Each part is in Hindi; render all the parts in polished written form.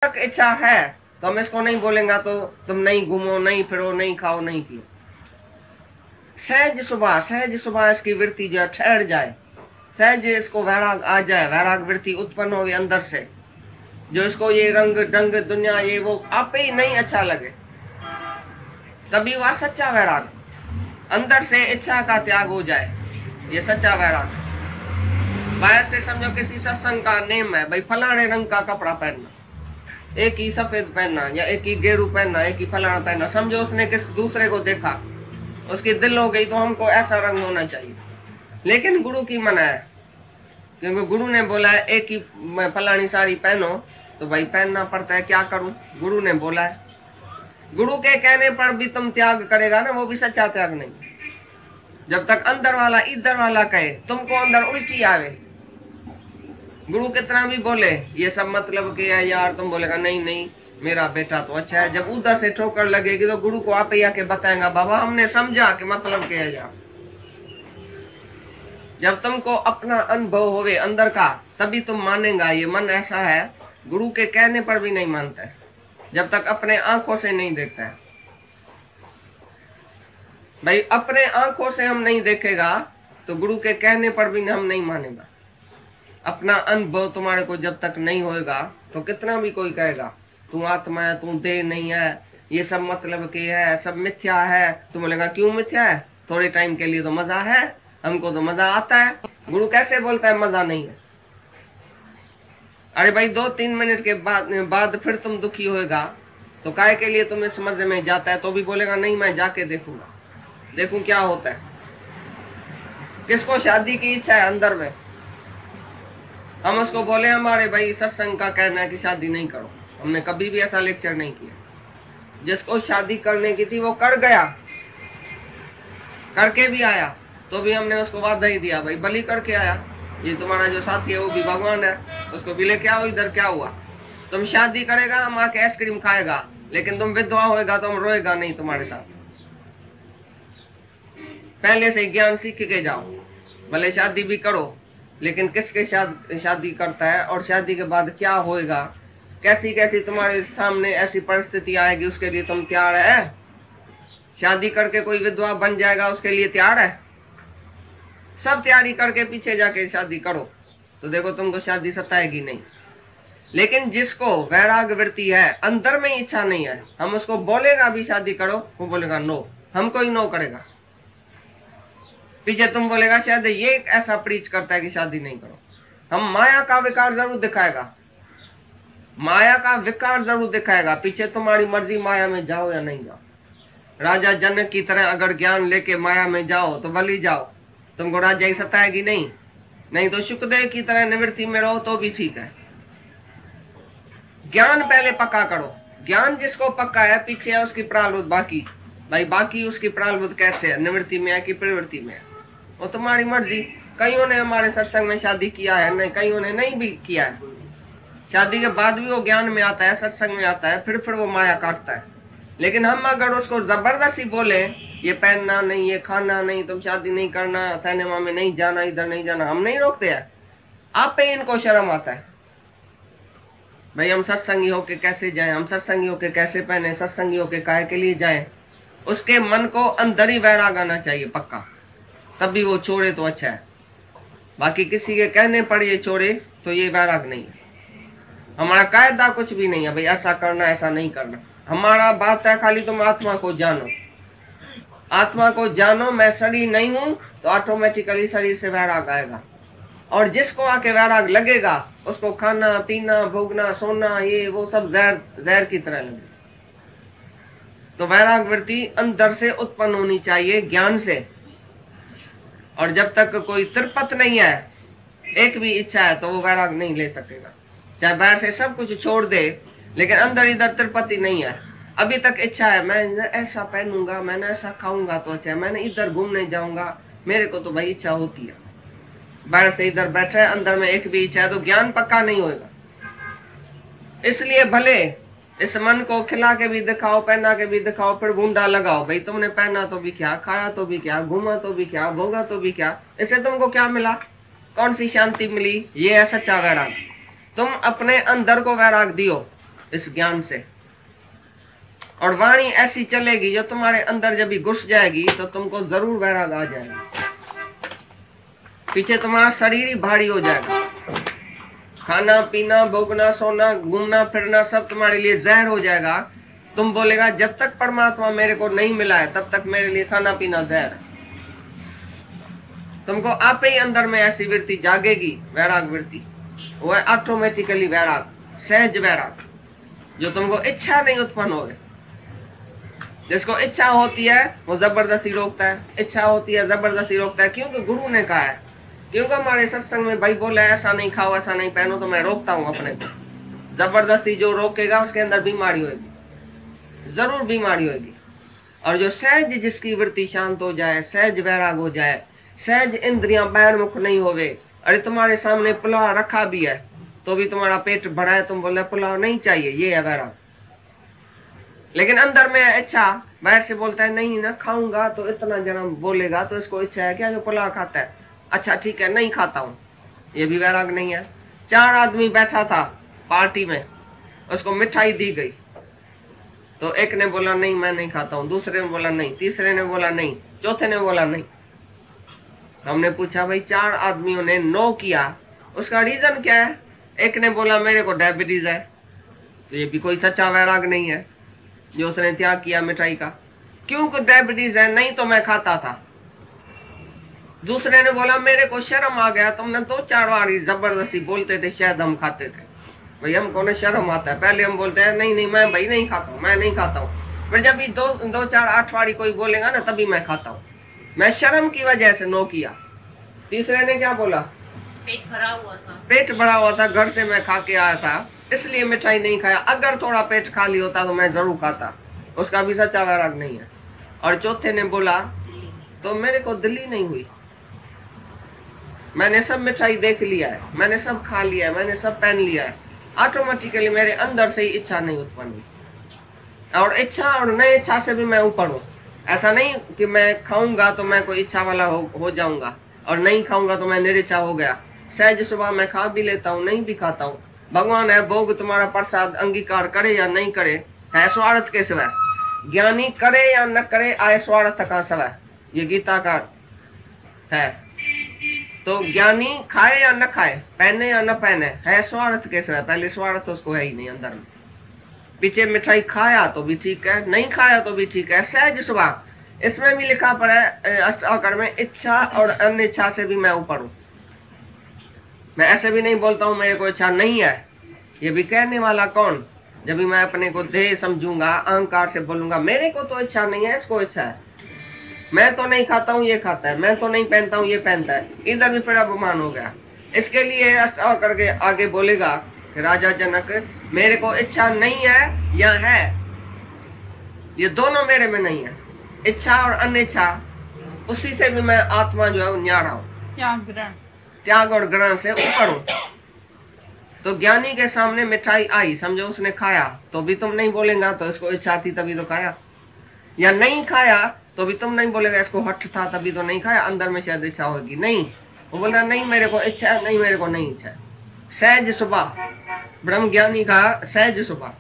तक इच्छा है तो हम इसको नहीं बोलेंगे तो तुम नहीं घूमो, नहीं फिरो, नहीं खाओ, नहीं पियो। सहज सुबह इसकी वृत्ति जो ठहर जाए, सहज इसको वैराग आ जाए, वैराग वृत्ति उत्पन्न हो अंदर से, जो इसको ये रंग ढंग दुनिया ये वो आप ही नहीं अच्छा लगे, तभी वह सच्चा वैराग, अंदर से इच्छा का त्याग हो जाए, ये सच्चा वैराग। बाहर से समझो किसी सत्संग का नेम है भाई, फलाने रंग का कपड़ा पहनना, एक ही सफेद पहनना या एक ही गेरू पहनना, एक ही फलाना पहनना, समझो उसने किस दूसरे को देखा, उसकी दिल हो गई तो हमको ऐसा रंग होना चाहिए। लेकिन गुरु की मना है, क्योंकि गुरु ने बोला है एक ही फलानी साड़ी पहनो, तो भाई पहनना पड़ता है, क्या करूं, गुरु ने बोला है। गुरु के कहने पर भी तुम त्याग करेगा ना, वो भी सच्चा त्याग नहीं। जब तक अंदर वाला इधर वाला कहे, तुमको अंदर उल्टी आवे, गुरु कितना भी बोले ये सब मतलब कि है यार, तुम बोलेगा नहीं नहीं मेरा बेटा तो अच्छा है। जब उधर से ठोकर लगेगी तो गुरु को आप ही आके बताएगा, बाबा हमने समझा कि मतलब क्या है यार। जब तुमको अपना अनुभव होवे अंदर का, तभी तुम मानेगा ये मन ऐसा है। गुरु के कहने पर भी नहीं मानता है, जब तक अपने आंखों से नहीं देखता है। भाई अपने आंखों से हम नहीं देखेगा तो गुरु के कहने पर भी हम नहीं मानेगा। अपना अनुभव तुम्हारे को जब तक नहीं होएगा तो कितना भी कोई कहेगा तू आत्मा है, तू देह नहीं है, ये सब मतलब कि है, सब मिथ्या है, तुम बोलेगा क्यों मिथ्या है, थोड़े टाइम के लिए तो मजा है, हमको तो मजा आता है। गुरु कैसे बोलता है मजा नहीं है? अरे भाई 2-3 मिनट के बाद फिर तुम दुखी होएगा तो काय के लिए तुम इस मजे में जाता है, तो भी बोलेगा नहीं मैं जाके देखूंगा, देखूं क्या होता है। किसको शादी की इच्छा है अंदर में, हम उसको बोले हमारे भाई सत्संग का कहना है कि शादी नहीं करो, हमने कभी भी ऐसा लेक्चर नहीं किया। जिसको शादी करने की थी वो कर गया, करके भी आया, तो भी हमने उसको वादा ही दिया भाई बलि करके आया, ये तुम्हारा जो साथी है वो भी भगवान है, उसको भी लेके आओ इधर। क्या हुआ, तुम शादी करेगा हम आके आइसक्रीम खाएगा, लेकिन तुम विधवा होएगा तो हम रोएगा नहीं तुम्हारे साथ। पहले से ज्ञान सीख के जाओ, भले शादी भी करो, लेकिन किसके शादी करता है और शादी के बाद क्या होएगा, कैसी कैसी तुम्हारे सामने ऐसी परिस्थिति आएगी, उसके लिए तुम तैयार है? शादी करके कोई विधवा बन जाएगा उसके लिए तैयार है? सब तैयारी करके पीछे जाके शादी करो तो देखो तुमको शादी सताएगी नहीं। लेकिन जिसको वैराग वृत्ति है, अंदर में इच्छा नहीं है, हम उसको बोलेगा भी शादी करो, वो बोलेगा नो, हमको ही नो करेगा। पीछे तुम बोलेगा शायद ये ऐसा प्रीच करता है कि शादी नहीं करो, हम माया का विकार जरूर दिखाएगा, माया का विकार जरूर दिखाएगा। पीछे तुम्हारी मर्जी, माया में जाओ या नहीं जाओ। राजा जनक की तरह अगर ज्ञान लेके माया में जाओ तो भली जाओ, तुमको राजा ही सताएगी नहीं, नहीं तो सुखदेव की तरह निवृत्ति में रहो तो भी ठीक है। ज्ञान पहले पक्का करो, ज्ञान जिसको पक्का है पीछे है उसकी प्रारब्ध बाकी। भाई बाकी उसकी प्रारब्ध कैसे है, निवृत्ति में है कि प्रवृत्ति में है, वो तुम्हारी मर्जी। कईयों ने हमारे सत्संग में शादी किया है, नहीं कईयों ने नहीं भी किया है, शादी के बाद भी वो ज्ञान में आता है, सत्संग में आता है, फिर वो माया काटता है। लेकिन हम अगर उसको जबरदस्ती बोले ये पहनना नहीं, ये खाना नहीं, तुम शादी नहीं करना, सिनेमा में नहीं जाना, इधर नहीं जाना, हम नहीं रोकते हैं, आप पे इनको शर्म आता है। भाई हम सत्संगी होके कैसे जाएं, हम सत्संगी होके कैसे पहने, सत्संगी होके काहे के लिए जाएं? उसके मन को अंदर ही वैराग आना चाहिए पक्का, तभी वो छोड़े तो अच्छा है। बाकी किसी के कहने पर ये छोड़े तो ये वैराग नहीं है। हमारा कायदा कुछ भी नहीं है भाई ऐसा करना ऐसा नहीं करना, हमारा बात है खाली तुम आत्मा को जानो, आत्मा को जानो। मैं शरीर नहीं हूं तो ऑटोमेटिकली शरीर से वैराग आएगा, और जिसको आके वैराग लगेगा उसको खाना पीना भोगना सोना ये वो सब जहर की तरह लगे। तो वैराग वृत्ति अंदर से उत्पन्न होनी चाहिए ज्ञान से, और जब तक कोई तृप्त नहीं है, एक भी इच्छा है, तो वो वैराग नहीं ले सकेगा। चाहे बाहर से सब कुछ छोड़ दे, लेकिन अंदर इधर तृप्ति नहीं है, अभी तक इच्छा है मैं ऐसा पहनूंगा, मैंने ऐसा खाऊंगा तो अच्छा है, मैंने इधर घूमने जाऊंगा, मेरे को तो भाई इच्छा होती है। बाहर से इधर बैठा है, अंदर में एक भी इच्छा है, तो ज्ञान पक्का नहीं होगा। इसलिए भले इस मन को खिला के भी दिखाओ, पहना के भी दिखाओ, फिर गुंडा लगाओ, भाई तुमने पहना तो भी क्या, खाया तो भी क्या, घूमा तो भी क्या, भोगा तो भी क्या, इससे तुमको क्या मिला, कौन सी शांति मिली? ये है सच्चा वैराग। तुम अपने अंदर को वैराग दियो, इस ज्ञान से। और वाणी ऐसी चलेगी जो तुम्हारे अंदर जब भी घुस जाएगी तो तुमको जरूर वैराग आ जाएगा। पीछे तुम्हारा शरीर ही भारी हो जाएगा, खाना पीना भोगना सोना घूमना फिरना सब तुम्हारे लिए जहर हो जाएगा। तुम बोलेगा जब तक परमात्मा मेरे को नहीं मिला है तब तक मेरे लिए खाना पीना जहर है। तुमको आप ही अंदर में ऐसी वृत्ति जागेगी, वैराग वृत्ति, वो है ऑटोमेटिकली वैराग, सहज वैराग, जो तुमको इच्छा नहीं उत्पन्न होगी। जिसको इच्छा होती है वो जबरदस्ती रोकता है, इच्छा होती है जबरदस्ती रोकता है, क्योंकि गुरु ने कहा है, क्योंकि हमारे सत्संग में भाई बोला है ऐसा नहीं खाओ ऐसा नहीं पहनो, तो मैं रोकता हूँ अपने को। जबरदस्ती जो रोकेगा उसके अंदर बीमारी होगी, जरूर बीमारी होगी। और जो सहज जिसकी वृत्ति शांत हो जाए, सहज वैराग हो जाए, सहज इंद्रियां बैरमुख नहीं होवे। अरे तुम्हारे सामने पुलाव रखा भी है तो भी तुम्हारा पेट भरा है, तुम बोले पुलाव नहीं चाहिए, ये है वैराग। लेकिन अंदर में इच्छा, बाहर से बोलता है नहीं ना खाऊंगा, तो इतना जन्म बोलेगा तो इसको इच्छा है क्या जो पुलाव खाता है, अच्छा ठीक है नहीं खाता हूं, ये भी वैराग नहीं है। 4 आदमी बैठा था पार्टी में, उसको मिठाई दी गई तो एक ने बोला नहीं मैं नहीं खाता हूं, दूसरे ने बोला नहीं, तीसरे ने बोला नहीं, चौथे ने बोला नहीं। हमने पूछा भाई 4 आदमियों ने नो किया, उसका रीजन क्या है? एक ने बोला मेरे को डायबिटीज है, तो ये भी कोई सच्चा वैराग नहीं है जो उसने त्याग किया मिठाई का, क्योंकि डायबिटीज है, नहीं तो मैं खाता था। दूसरे ने बोला मेरे को शर्म आ गया, तुमने 2-4 बार जबरदस्ती बोलते थे शायद हम खाते थे, भाई हमको ना शर्म आता है, पहले हम बोलते हैं नहीं नहीं मैं भाई नहीं खाता हूँ, मैं नहीं खाता हूँ, फिर जब भी 2-4 8 कोई बोलेगा ना तभी मैं खाता हूँ, मैं शर्म की वजह से नो किया। तीसरे ने क्या बोला? पेट भरा हुआ था, घर से मैं खा के आया था इसलिए मिठाई नहीं खाया, अगर थोड़ा पेट खाली होता तो मैं जरूर खाता, उसका भी सच्चा वैराग नहीं है। और चौथे ने बोला तो मेरे को दिल ही नहीं हुई, मैंने सब मिठाई देख लिया है, मैंने सब खा लिया है, मैंने सब पहन लिया है, ऑटोमेटिकली मेरे अंदर से ही इच्छा नहीं उत्पन्न हुई। और इच्छा और नई इच्छा से भी मैं ऊपर हूँ, ऐसा नहीं कि मैं खाऊंगा तो मैं कोई इच्छा वाला हो जाऊंगा और नहीं खाऊंगा तो मैं निरिच्छा हो गया। सहज सुबह मैं खा भी लेता हूँ, नहीं भी खाता हूँ। भगवान है भोग तुम्हारा प्रसाद अंगीकार करे या नहीं करे, है स्वार्थ के सिवाय, ज्ञानी करे या न करे आए स्वार्थ का सिवाय, ये गीता का है। तो ज्ञानी खाए या न खाए, पहने या न पहने, है स्वार्थ के सिवाय, पहले स्वार्थ उसको है ही नहीं अंदर में। पीछे मिठाई खाया तो भी ठीक है, नहीं खाया तो भी ठीक है, सहज सुबह। इसमें भी लिखा पड़ा है अष्टावक्र में, इच्छा और अन्य इच्छा से भी मैं ऊपर हूँ। मैं ऐसे भी नहीं बोलता हूँ मेरे को इच्छा नहीं है, ये भी कहने वाला कौन? जब भी मैं अपने को देह समझूंगा, अहंकार से बोलूंगा मेरे को तो इच्छा नहीं है, इसको इच्छा है, मैं तो नहीं खाता हूँ ये खाता है, मैं तो नहीं पहनता हूँ ये पहनता है, इधर भी बड़ा अपमान हो गया। इसके लिए अष्टावक्र के आगे बोलेगा कि राजा जनक मेरे को इच्छा नहीं है या है, ये दोनों मेरे में नहीं है, इच्छा और अनिच्छा, उसी से भी मैं आत्मा जो है न्यारा हूँ, त्याग और ग्रहण से ऊपर हूँ। तो ज्ञानी के सामने मिठाई आई, समझो उसने खाया तो भी तुम नहीं बोलेगा तो इसको इच्छा थी तभी तो खाया, या नहीं खाया तो भी तुम नहीं बोलेगा इसको हठ था तभी तो नहीं खाया, अंदर में शायद इच्छा होगी, नहीं, वो बोल रहा नहीं मेरे को इच्छा है, नहीं मेरे को नहीं इच्छा है। सहज सुबह, ब्रह्म ज्ञानी का सहज सुबह।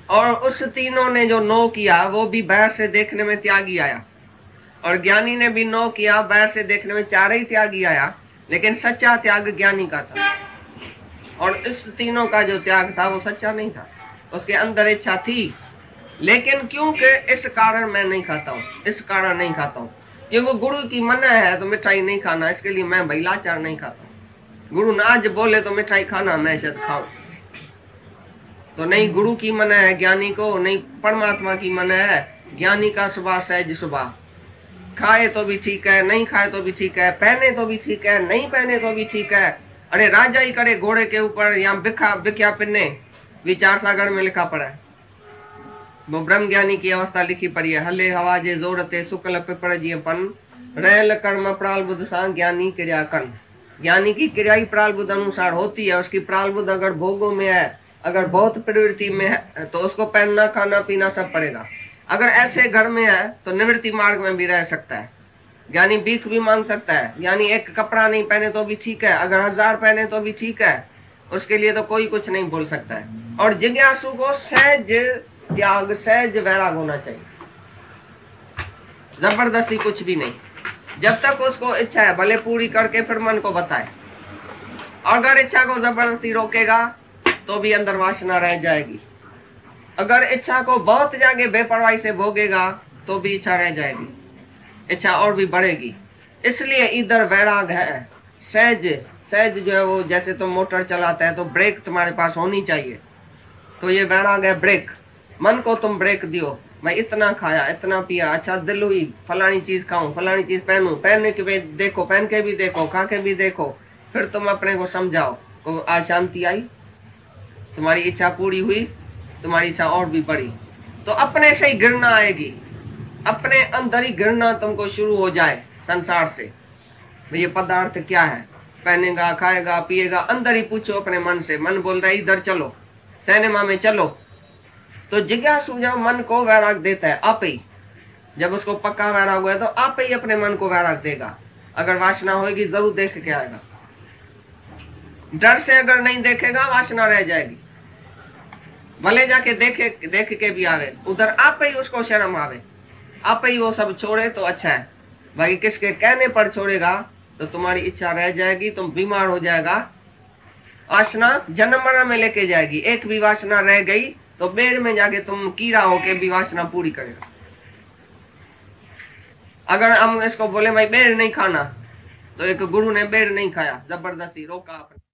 और उस तीनों ने जो नो किया वो भी बाहर से देखने में त्यागी आया, और ज्ञानी ने भी नो किया, बाहर से देखने में 4 ही त्यागी आया, लेकिन सच्चा त्याग ज्ञानी का था। और इस तीनों का जो त्याग था वो सच्चा नहीं था, उसके अंदर इच्छा थी, लेकिन क्योंकि इस कारण मैं नहीं खाता हूँ, इस कारण नहीं खाता हूँ, क्योंकि गुरु की मना है तो मिठाई नहीं खाना, इसके लिए मैं भाई लाचार नहीं खाता हूँ। गुरु ना आज बोले तो मिठाई खाना, मैं शायद खाऊं, तो नहीं गुरु की मना है ज्ञानी को, नहीं परमात्मा की मना है। ज्ञानी का सुबह सहज सुबह, खाए तो भी ठीक है, नहीं खाए तो भी ठीक है, पहने तो भी ठीक है, नहीं पहने तो भी ठीक है। अरे राजा ही करे घोड़े के ऊपर या बिख्या पिन्ने, विचार सागर में लिखा पड़ा है, वो ब्रह्म ज्ञानी की अवस्था लिखी पड़ी है। हले हवाजे जोरते शुक्ल पिपड़ जीपन, रैल कर्म प्रालबुद्ध सा ज्ञानी क्रिया कन। ज्ञानी की क्रिया ही प्रालबुद्ध अनुसार होती है, उसकी प्रालबुद्ध अगर भोगों में है, अगर बहुत प्रवृत्ति में है तो उसको पहनना खाना पीना सब पड़ेगा। अगर ऐसे घर में है तो निवृत्ति मार्ग में भी रह सकता है, ज्ञानी भीख भी मांग सकता है, यानी एक कपड़ा नहीं पहने तो भी ठीक है, अगर 1000 पहने तो भी ठीक है, उसके लिए तो कोई कुछ नहीं बोल सकता है। और जिज्ञासु को सहज त्याग, सहज वैराग होना चाहिए, जबरदस्ती कुछ भी नहीं। जब तक उसको इच्छा है भले पूरी करके फिर मन को बताए। अगर इच्छा को जबरदस्ती रोकेगा तो भी अंदर वासना रह जाएगी। अगर इच्छा को बहुत जाके बेपरवाही से भोगेगा तो भी इच्छा रह जाएगी, इच्छा और भी बढ़ेगी। इसलिए इधर वैराग है। सहज, सहज जो है वो जैसे तुम मोटर चलाता है तो ब्रेक तुम्हारे पास होनी चाहिए, तो ये वैराग है ब्रेक। मन को तुम ब्रेक दियो, मैं इतना खाया इतना पिया, अच्छा दिल हुई फलानी चीज खाऊं फलानी चीज पहनूं, पहनने के भी देखो, पहन के भी देखो, खा के भी देखो, फिर तुम अपने को समझाओ को आज शांति आई, तुम्हारी इच्छा पूरी हुई, तुम्हारी इच्छा और भी बढ़ी, तो अपने से ही घृणा आएगी। अपने अंदर ही घृणा तुमको शुरू हो जाए संसार से, ये पदार्थ क्या है, पहनेगा खाएगा पिएगा, अंदर ही पूछो अपने मन से। मन बोलता है इधर चलो, सिनेमा में चलो। तो जिज्ञासु जब मन को वैराग देता है आप ही, जब उसको पक्का वैराग हुआ है तो आप ही अपने मन को वैराग देगा। अगर वासना होगी जरूर देख के आएगा, डर से अगर नहीं देखेगा वासना रह जाएगी। भले जाके देख के भी आवे, उधर आप ही उसको शर्म आवे, आप ही वो सब छोड़े तो अच्छा है। बाकी किसके कहने पर छोड़ेगा तो तुम्हारी इच्छा रह जाएगी, तुम बीमार हो जाएगा, वासना जन्म मरण में लेके जाएगी। एक भी वासना रह गई तो पेड़ में जाके तुम कीड़ा होके भी वासना पूरी करेगा। अगर हम इसको बोले भाई बेर नहीं खाना, तो एक गुरु ने बेर नहीं खाया, जबरदस्ती रोका आपने।